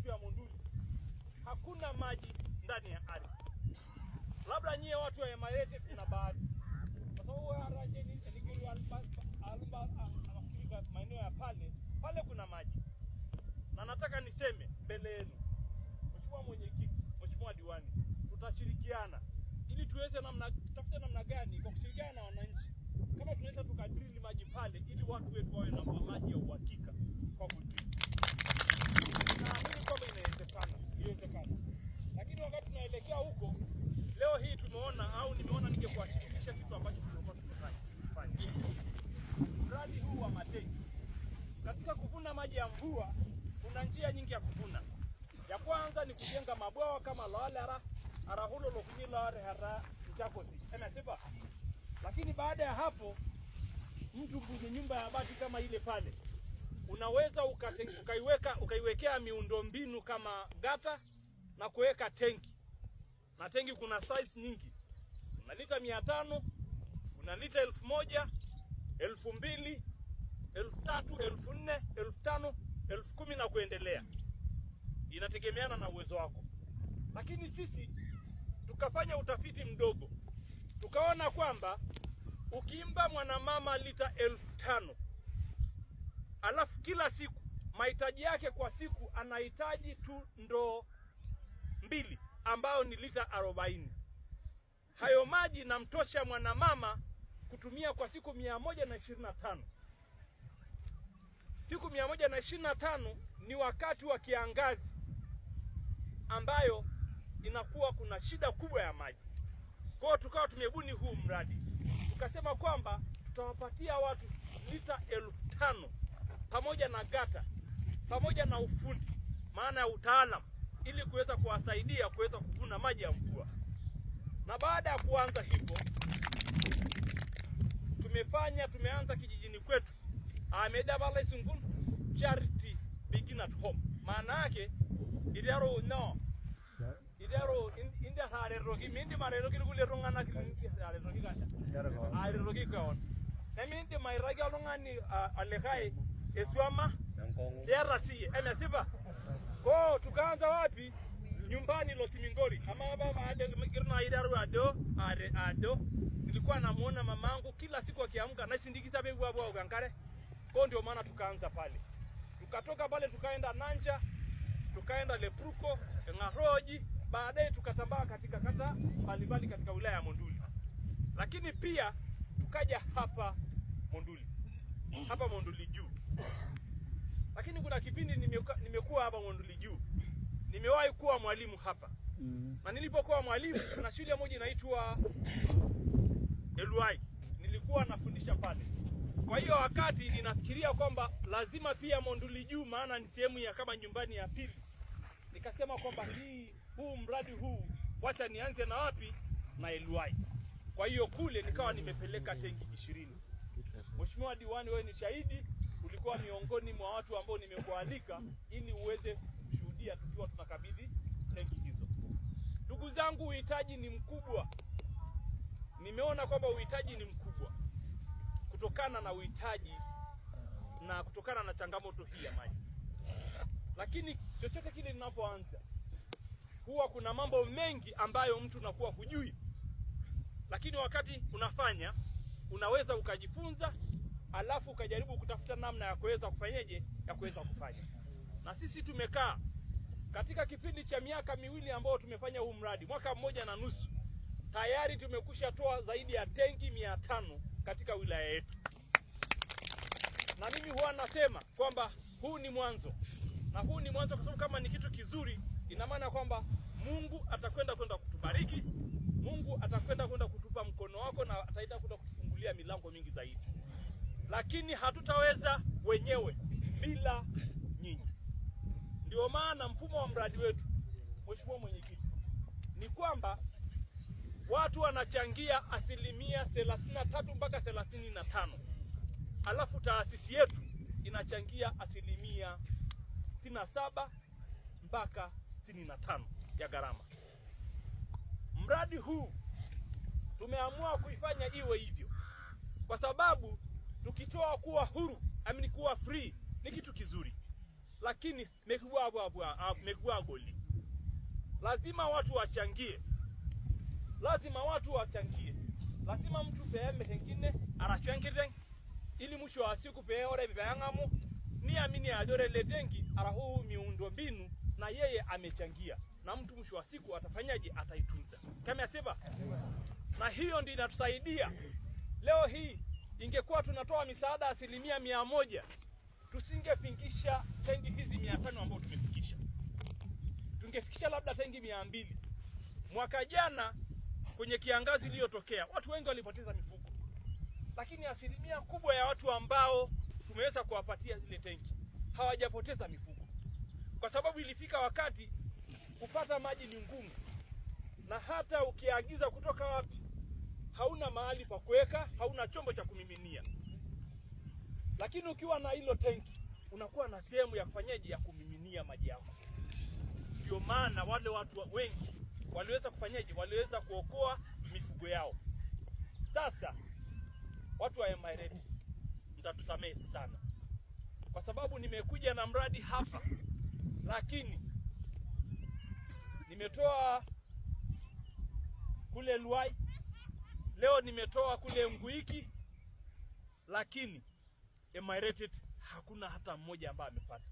yetu ya Monduli hakuna maji ndani ya ardhi. Labda nyie watu wa Emarete kuna baadhi. Kwa sababu araje ni maeneo ya pale kuna maji. Na nataka niseme mbele yenu, Mheshimiwa Mwenyekiti, Mheshimiwa Diwani, tutashirikiana ili tuweze tafute namna gani kwa kushirikiana na wananchi kama tunaweza tukadrili maji pale ili watu wetu wawe na maji ya uhakika kwa kudrili. Naamini kwamba inawezekana. Lakini wakati tunaelekea huko, leo hii tumeona au nimeona ningekuashirikisha kitu ambacho tulikuwa tunafanya. Mradi huu wa matenki. Katika kuvuna maji ya mvua, kuna njia nyingi ya kuvuna. Ya kwanza ni kujenga mabwawa kama Loalera, Arahulo Lokunyilo Hara Mchakosi. Emesiba. Lakini baada ya hapo, mtu mwenye nyumba ya bati kama ile pale, unaweza ukaiwekea miundombinu kama gata na kuweka tenki. Na tenki kuna size nyingi. Kuna lita 500, kuna lita 1000, 2000, 3000, 4000, 5000, 10,000 na kuendelea. Inategemeana na uwezo wako. Lakini sisi tukafanya utafiti mdogo. Tukaona kwamba ukimba mwanamama lita 5,000, alafu kila siku mahitaji yake kwa siku anahitaji tu ndoo 2 ambao ni lita 40. Hayo maji namtosha mwanamama kutumia kwa siku 125. Siku 125 ni wakati wa kiangazi ambayo inakuwa kuna shida kubwa ya maji. Kwa hiyo tukawa tumebuni huu mradi. Tukasema kwamba tutawapatia watu lita 5,000 pamoja na gata, pamoja na ufundi, maana ya utaalamu, ili kuweza kuwasaidia kuweza kuvuna maji ya mvua. Na baada ya kuanza hivyo, tumeanza kijijini kwetu Ahmedabad Sungul Charity Begin at Home. Maana yake idaro inda hare rogi mindi mare rogi kule rongana hare rogi kata hare rogi kaon na mindi mai ragi alongani alekai eswama derasi emesiba ko tukaanza wapi? Nyumbani Losimingori ama baba ade kirna idaro ado nilikuwa namuona mamangu kila siku akiamka na sindikiza begu hapo ugankare. Kwa ndio maana tukaanza pale. Tukatoka pale tukaenda Nanja, tukaenda Lepruko, Ngaroji, baadaye tukatambaa katika kata mbalimbali katika wilaya ya Monduli. Lakini pia tukaja hapa Monduli. Hapa Monduli juu. Lakini kuna kipindi nimekuwa hapa Monduli juu. Nimewahi kuwa mwalimu hapa. Na nilipokuwa mwalimu kuna shule moja inaitwa Eluai. Nilikuwa nafundisha pale. Kwa hiyo wakati ninafikiria kwamba lazima pia Monduli juu, maana ni sehemu ya kama nyumbani ya pili. Nikasema kwamba huu mradi huu wacha nianze na wapi? Na Eluai. Kwa hiyo kule nikawa nimepeleka tenki 20. Mheshimiwa Diwani, wewe ni shahidi, ulikuwa miongoni mwa watu ambao nimekualika ili uweze kushuhudia tukiwa tunakabidhi tenki hizo. Ndugu zangu, uhitaji ni mkubwa. Nimeona kwamba uhitaji ni mkubwa. Kutokana na uhitaji na kutokana na changamoto hii ya maji. Lakini chochote kile ninapoanza huwa kuna mambo mengi ambayo mtu unakuwa hujui. Lakini wakati unafanya unaweza ukajifunza, alafu ukajaribu kutafuta namna ya kuweza kufanyaje, ya kuweza kufanya. Na sisi tumekaa katika kipindi cha miaka 2 ambao tumefanya huu mradi, mwaka 1.5 tayari tumekusha toa zaidi ya tenki 500 katika wilaya yetu. Na mimi huwa nasema kwamba huu ni mwanzo. Na huu ni mwanzo kwa sababu kama ni kitu kizuri, ina maana kwamba Mungu atakwenda kutubariki. Mungu atakwenda kutupa mkono wako na ataita kwenda kutufungulia milango mingi zaidi. Lakini hatutaweza wenyewe bila nyinyi. Ndio maana mfumo wa mradi wetu, Mheshimiwa Mwenyekiti, ni kwamba watu wanachangia 33% mpaka 35%. Alafu taasisi yetu inachangia 67% mpaka 65% ya gharama. Mradi huu tumeamua kuifanya iwe hivyo kwa sababu tukitoa kuwa huru, kuwa free ni kitu kizuri. lakini mekua goli. Lazima watu wachangie. Lazima mtu peeme hengine arachwenkiteng ili mwisho wa siku peore bibayangamu ni amini ajore letengi arahu miundo mbinu na yeye amechangia, na mtu mwisho wa siku atafanyaje? Ataitunza. Kama yasema. Na hiyo ndio inatusaidia. Leo hii ingekuwa tunatoa misaada 100%, tusingefikisha tengi hizi 500 ambazo tumefikisha. Tungefikisha labda tengi 200. Mwaka jana kwenye kiangazi iliyotokea, watu wengi walipoteza mifugo. Lakini 1% kubwa ya watu ambao tumeweza kuwapatia zile tenki hawajapoteza mifugo. Kwa sababu ilifika wakati kupata maji ni ngumu. Na hata ukiagiza kutoka wapi, hauna mahali pa kuweka, hauna chombo cha kumiminia. Lakini ukiwa na hilo tenki, unakuwa na sehemu ya kufanyaje, ya kumiminia maji yako. Ndio maana wale watu wengi waliweza kufanyaje, waliweza kuokoa mifugo yao. Sasa watu wa Emirate, mtatusamehe sana kwa sababu nimekuja na mradi hapa, lakini nimetoa kule Luai, leo nimetoa kule Mguiki, lakini Emirate hakuna hata mmoja ambaye amepata.